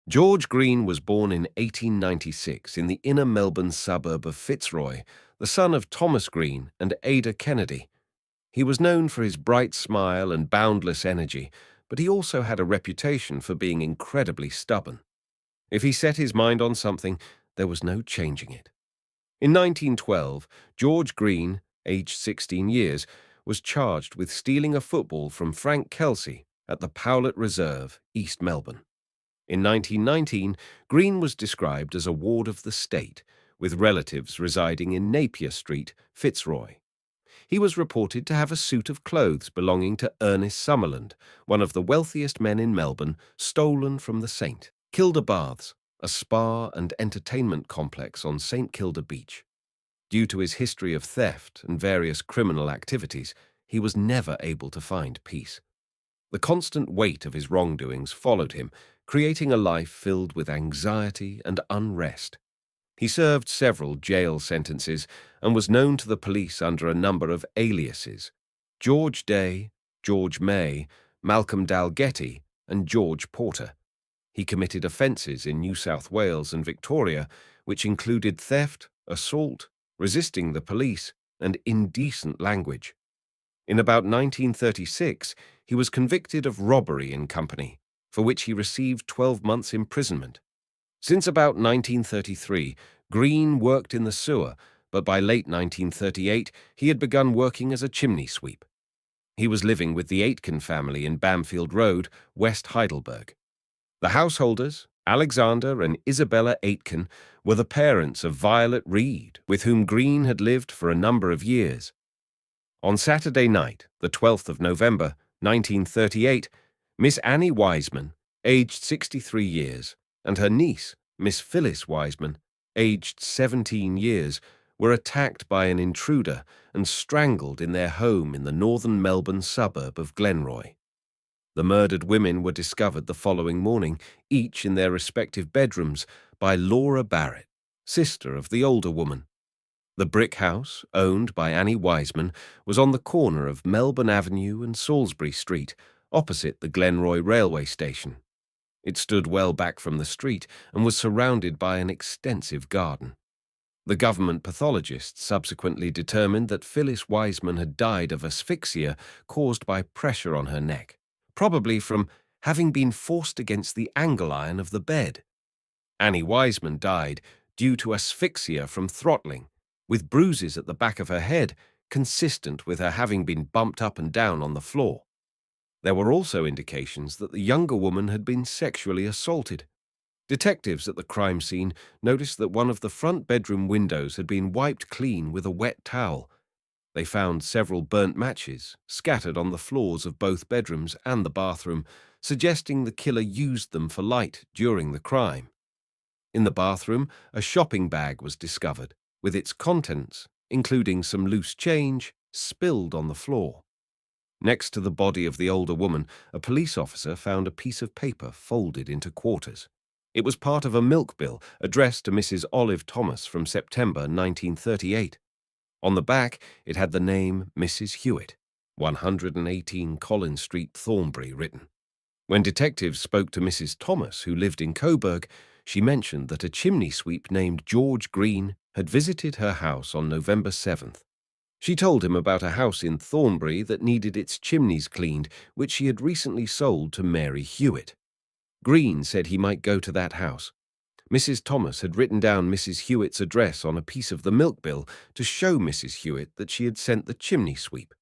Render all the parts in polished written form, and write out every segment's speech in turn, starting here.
George Green was born in 1896 in the inner Melbourne suburb of Fitzroy, the son of Thomas Green and Ada Kennedy. He was known for his bright smile and boundless energy, but he also had a reputation for being incredibly stubborn. If he set his mind on something, there was no changing it. In 1912, George Green, aged 16 years, was charged with stealing a football from Frank Kelsey at the Powlett Reserve, East Melbourne. In 1919, Green was described as a ward of the state, with relatives residing in Napier Street, Fitzroy. He was reported to have a suit of clothes belonging to Ernest Summerland, one of the wealthiest men in Melbourne, stolen from the St. Kilda Baths, a spa and entertainment complex on St. Kilda Beach. Due to his history of theft and various criminal activities, he was never able to find peace. The constant weight of his wrongdoings followed him, creating a life filled with anxiety and unrest. He served several jail sentences and was known to the police under a number of aliases: George Day, George May, Malcolm Dalgetty, and George Porter. He committed offences in New South Wales and Victoria, which included theft, assault, resisting the police, and indecent language. In about 1936, he was convicted of robbery in company, for which he received 12 months' imprisonment. Since about 1933, Green worked in the sewer, but by late 1938 he had begun working as a chimney sweep. He was living with the Aitken family in Bamfield Road, West Heidelberg. The householders, Alexander and Isabella Aitken, were the parents of Violet Reed, with whom Green had lived for a number of years. On Saturday night, the 12th of November, 1938, Miss Annie Wiseman, aged 63 years, and her niece, Miss Phyllis Wiseman, aged 17 years, were attacked by an intruder and strangled in their home in the northern Melbourne suburb of Glenroy. The murdered women were discovered the following morning, each in their respective bedrooms, by Laura Barrett, sister of the older woman. The brick house, owned by Annie Wiseman, was on the corner of Melbourne Avenue and Salisbury Street, opposite the Glenroy railway station. It stood well back from the street and was surrounded by an extensive garden. The government pathologist subsequently determined that Phyllis Wiseman had died of asphyxia caused by pressure on her neck, probably from having been forced against the angle iron of the bed. Annie Wiseman died due to asphyxia from throttling, with bruises at the back of her head, consistent with her having been bumped up and down on the floor. There were also indications that the younger woman had been sexually assaulted. Detectives at the crime scene noticed that one of the front bedroom windows had been wiped clean with a wet towel. They found several burnt matches scattered on the floors of both bedrooms and the bathroom, suggesting the killer used them for light during the crime. In the bathroom, a shopping bag was discovered, with its contents, including some loose change, spilled on the floor. Next to the body of the older woman, a police officer found a piece of paper folded into quarters. It was part of a milk bill addressed to Mrs. Olive Thomas from September 1938. On the back, it had the name Mrs. Hewitt, 118 Collins Street, Thornbury, written. When detectives spoke to Mrs. Thomas, who lived in Coburg, she mentioned that a chimney sweep named George Green had visited her house on November 7th. She told him about a house in Thornbury that needed its chimneys cleaned, which she had recently sold to Mary Hewitt. Green said he might go to that house. Mrs. Thomas had written down Mrs. Hewitt's address on a piece of the milk bill to show Mrs. Hewitt that she had sent the chimney sweep.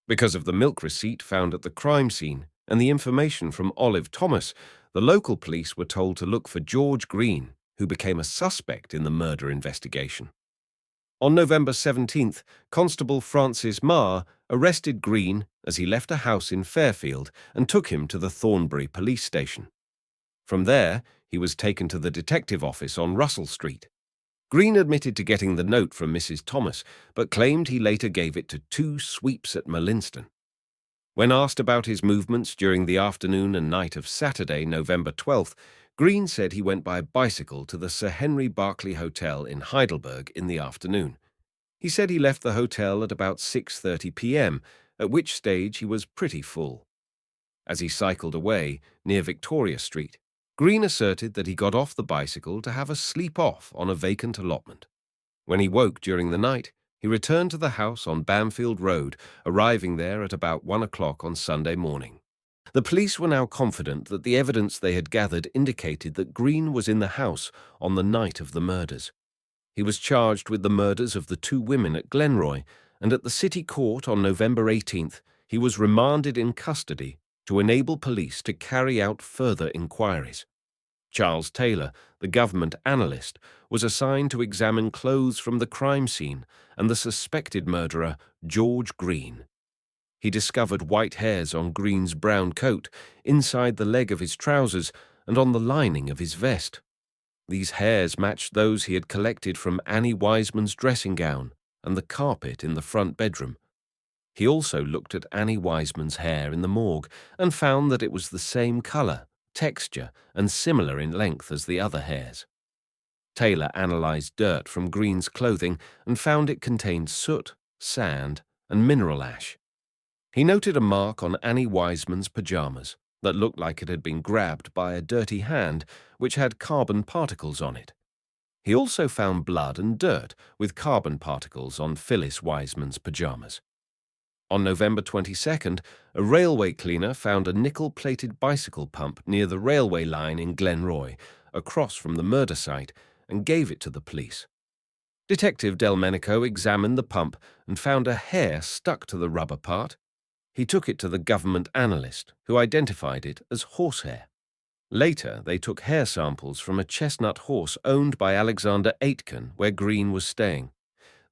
Because of the milk receipt found at the crime scene and the information from Olive Thomas, the local police were told to look for George Green, who became a suspect in the murder investigation. On November 17th, Constable Francis Marr arrested Green as he left a house in Fairfield and took him to the Thornbury police station. From there, he was taken to the detective office on Russell Street. Green admitted to getting the note from Mrs. Thomas, but claimed he later gave it to 2 sweeps at Merlinston. When asked about his movements during the afternoon and night of Saturday, November 12th, Green said he went by bicycle to the Sir Henry Berkeley Hotel in Heidelberg in the afternoon. He said he left the hotel at about 6:30 p.m., at which stage he was pretty full. As he cycled away near Victoria Street, Green asserted that he got off the bicycle to have a sleep off on a vacant allotment. When he woke during the night, he returned to the house on Bamfield Road, arriving there at about 1 o'clock on Sunday morning. The police were now confident that the evidence they had gathered indicated that Green was in the house on the night of the murders. He was charged with the murders of the 2 women at Glenroy, and at the City Court on November 18th, he was remanded in custody to enable police to carry out further inquiries. Charles Taylor, the government analyst, was assigned to examine clothes from the crime scene and the suspected murderer, George Green. He discovered white hairs on Green's brown coat, inside the leg of his trousers, and on the lining of his vest. These hairs matched those he had collected from Annie Wiseman's dressing gown and the carpet in the front bedroom. He also looked at Annie Wiseman's hair in the morgue and found that it was the same color, texture, and similar in length as the other hairs. Taylor analyzed dirt from Green's clothing and found it contained soot, sand, and mineral ash. He noted a mark on Annie Wiseman's pajamas that looked like it had been grabbed by a dirty hand which had carbon particles on it. He also found blood and dirt with carbon particles on Phyllis Wiseman's pajamas. On November 22nd, a railway cleaner found a nickel-plated bicycle pump near the railway line in Glenroy, across from the murder site, and gave it to the police. Detective Delmenico examined the pump and found a hair stuck to the rubber part. He took it to the government analyst, who identified it as horsehair. Later, they took hair samples from a chestnut horse owned by Alexander Aitken, where Green was staying.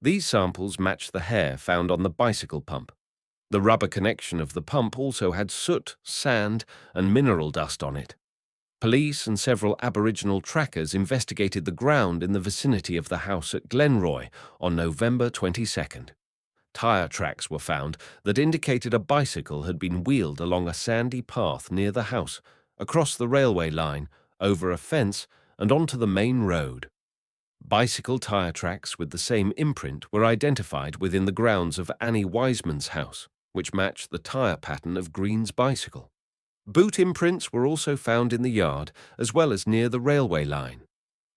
These samples matched the hair found on the bicycle pump. The rubber connection of the pump also had soot, sand, and mineral dust on it. Police and several Aboriginal trackers investigated the ground in the vicinity of the house at Glenroy on November 22nd. Tire tracks were found that indicated a bicycle had been wheeled along a sandy path near the house, across the railway line, over a fence, and onto the main road. Bicycle tire tracks with the same imprint were identified within the grounds of Annie Wiseman's house, which matched the tire pattern of Green's bicycle. Boot imprints were also found in the yard, as well as near the railway line.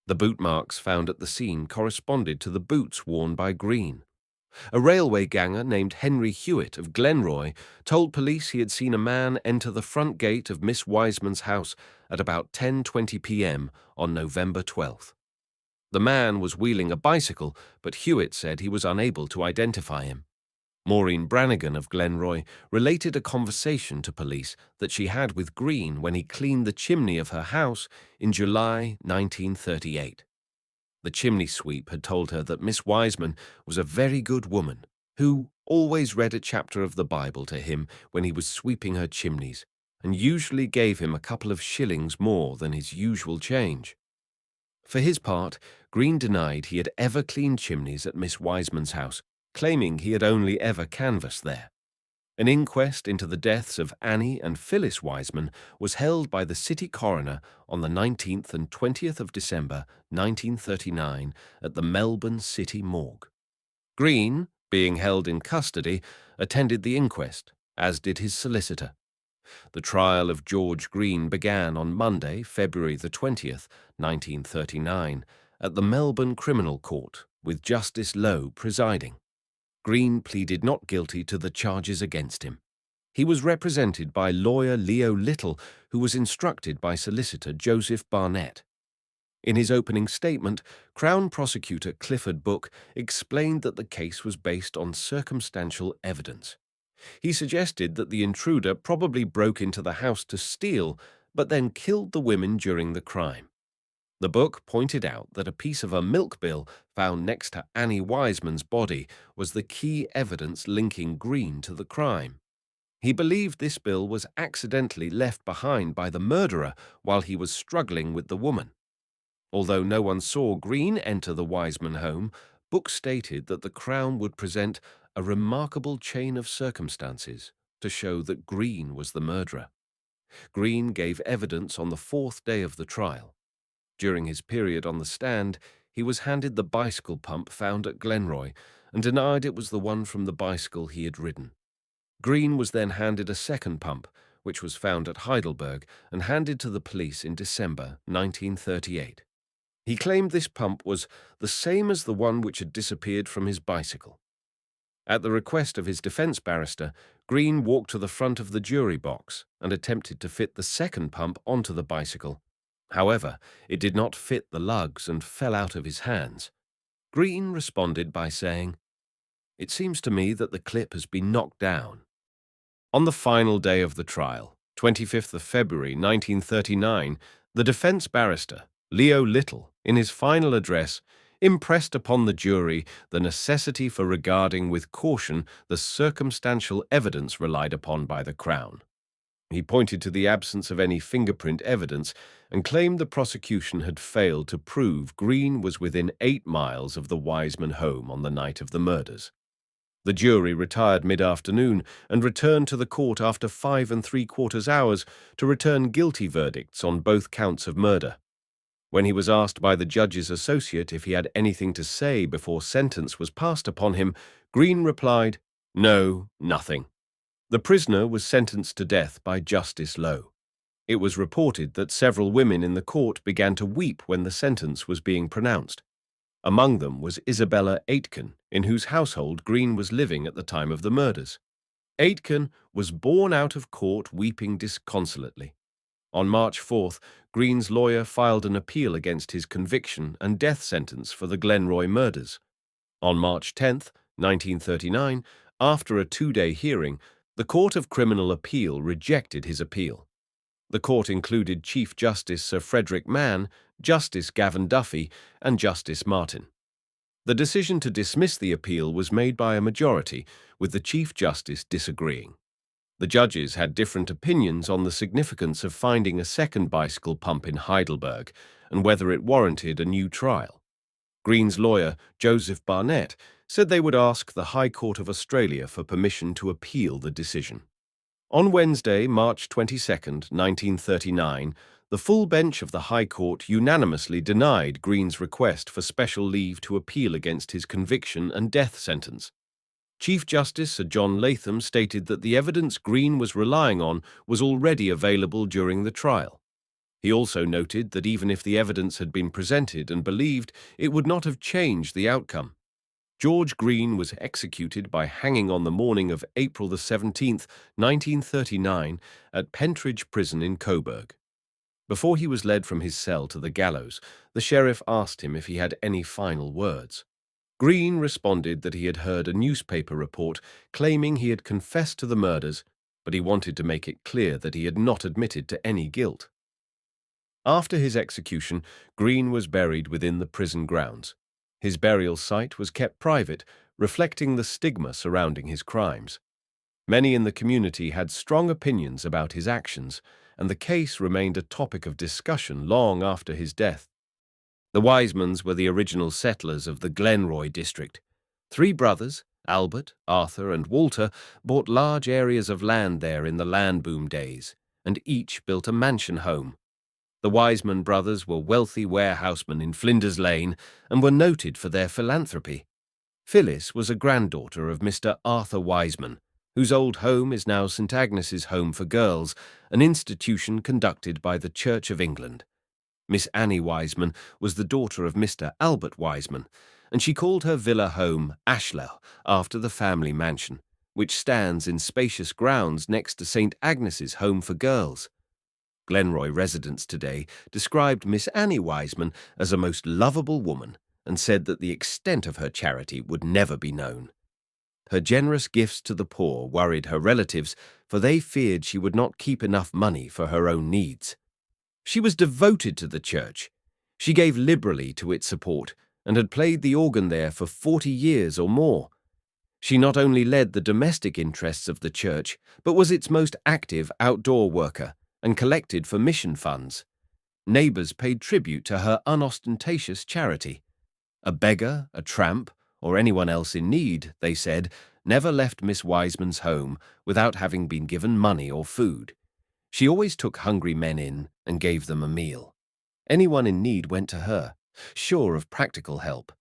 The boot marks found at the scene corresponded to the boots worn by Green. A railway ganger named Henry Hewitt of Glenroy told police he had seen a man enter the front gate of Miss Wiseman's house at about 10:20 p.m. on November 12th. The man was wheeling a bicycle, but Hewitt said he was unable to identify him. Maureen Brannigan of Glenroy related a conversation to police that she had with Green when he cleaned the chimney of her house in July 1938. The chimney sweep had told her that Miss Wiseman was a very good woman who always read a chapter of the Bible to him when he was sweeping her chimneys and usually gave him a couple of shillings more than his usual change. For his part, Green denied he had ever cleaned chimneys at Miss Wiseman's house, claiming he had only ever canvassed there. An inquest into the deaths of Annie and Phyllis Wiseman was held by the city coroner on the 19th and 20th of December 1939 at the Melbourne City Morgue. Green, being held in custody, attended the inquest, as did his solicitor. The trial of George Green began on Monday, February the 20th, 1939, at the Melbourne Criminal Court, with Justice Lowe presiding. Green pleaded not guilty to the charges against him. He was represented by lawyer Leo Little, who was instructed by solicitor Joseph Barnett. In his opening statement, Crown Prosecutor Clifford Book explained that the case was based on circumstantial evidence. He suggested that the intruder probably broke into the house to steal, but then killed the women during the crime. The book pointed out that a piece of a milk bill found next to Annie Wiseman's body was the key evidence linking Green to the crime. He believed this bill was accidentally left behind by the murderer while he was struggling with the woman. Although no one saw Green enter the Wiseman home, Book stated that the Crown would present a remarkable chain of circumstances to show that Green was the murderer. Green gave evidence on the 4th day of the trial. During his period on the stand, he was handed the bicycle pump found at Glenroy and denied it was the one from the bicycle he had ridden. Green was then handed a second pump, which was found at Heidelberg and handed to the police in December 1938. He claimed this pump was the same as the one which had disappeared from his bicycle. At the request of his defense barrister, Green walked to the front of the jury box and attempted to fit the second pump onto the bicycle. However, it did not fit the lugs and fell out of his hands. Green responded by saying, "It seems to me that the clip has been knocked down." On the final day of the trial, 25th of February 1939, the defense barrister, Leo Little, in his final address, impressed upon the jury the necessity for regarding with caution the circumstantial evidence relied upon by the Crown. He pointed to the absence of any fingerprint evidence and claimed the prosecution had failed to prove Green was within 8 miles of the Wiseman home on the night of the murders. The jury retired mid-afternoon and returned to the court after 5 3/4 hours to return guilty verdicts on both counts of murder. When he was asked by the judge's associate if he had anything to say before sentence was passed upon him, Green replied, "No, nothing." The prisoner was sentenced to death by Justice Lowe. It was reported that several women in the court began to weep when the sentence was being pronounced. Among them was Isabella Aitken, in whose household Green was living at the time of the murders. Aitken was borne out of court weeping disconsolately. On March 4th, Green's lawyer filed an appeal against his conviction and death sentence for the Glenroy murders. On March 10th, 1939, after a 2-day hearing, the Court of Criminal Appeal rejected his appeal. The court included Chief Justice Sir Frederick Mann, Justice Gavin Duffy, and Justice Martin. The decision to dismiss the appeal was made by a majority, with the Chief Justice disagreeing. The judges had different opinions on the significance of finding a second bicycle pump in Heidelberg and whether it warranted a new trial. Green's lawyer, Joseph Barnett, said they would ask the High Court of Australia for permission to appeal the decision. On Wednesday, March 22, 1939, the full bench of the High Court unanimously denied Green's request for special leave to appeal against his conviction and death sentence. Chief Justice Sir John Latham stated that the evidence Green was relying on was already available during the trial. He also noted that even if the evidence had been presented and believed, it would not have changed the outcome. George Green was executed by hanging on the morning of April 17, 1939, at Pentridge Prison in Coburg. Before he was led from his cell to the gallows, the sheriff asked him if he had any final words. Green responded that he had heard a newspaper report claiming he had confessed to the murders, but he wanted to make it clear that he had not admitted to any guilt. After his execution, Green was buried within the prison grounds. His burial site was kept private, reflecting the stigma surrounding his crimes. Many in the community had strong opinions about his actions, and the case remained a topic of discussion long after his death. The Wisemans were the original settlers of the Glenroy district. 3 brothers, Albert, Arthur, and Walter, bought large areas of land there in the land boom days, and each built a mansion home. The Wiseman brothers were wealthy warehousemen in Flinders Lane and were noted for their philanthropy. Phyllis was a granddaughter of Mr. Arthur Wiseman, whose old home is now St. Agnes's Home for Girls, an institution conducted by the Church of England. Miss Annie Wiseman was the daughter of Mr. Albert Wiseman, and she called her villa home Ashlow after the family mansion, which stands in spacious grounds next to St. Agnes's Home for Girls. Glenroy residents today described Miss Annie Wiseman as a most lovable woman and said that the extent of her charity would never be known. Her generous gifts to the poor worried her relatives, for they feared she would not keep enough money for her own needs. She was devoted to the church. She gave liberally to its support and had played the organ there for 40 years or more. She not only led the domestic interests of the church, but was its most active outdoor worker and collected for mission funds. Neighbours paid tribute to her unostentatious charity. A beggar, a tramp, or anyone else in need, they said, never left Miss Wiseman's home without having been given money or food. She always took hungry men in and gave them a meal. Anyone in need went to her, sure of practical help.